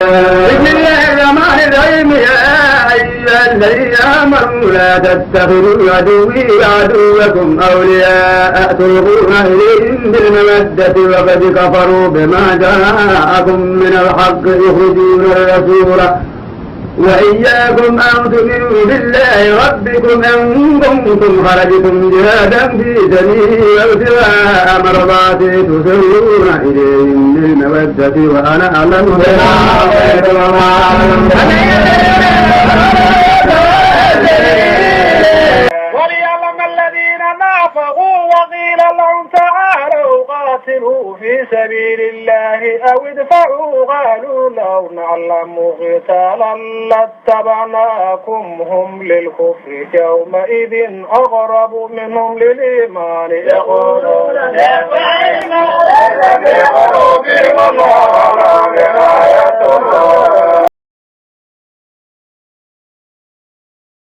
بسم الله الرحمن الرحيم يا أيها الذين آمنوا لا تتخذوا عدوي وعدوكم أولياء تلقون إليهم بالمودة وقد كفروا بما جاءكم من الحق يخرجون الرسول وإياكم أن تؤمنوا بالله ربكم إن كنتم خرجتم جهادا في سبيلي وابتغاء مرضاتي تسرون إليهم بالمودة وأنا أعلم وليعلم الذين نافقوا وقيل لهم تعالوا قاتلوا في سبيل الله أو ادفعوا قالوا لو نعلم قتالا لاتبعناكم هم للكفر يومئذ أقرب منهم للإيمان يقولون في قلوبهم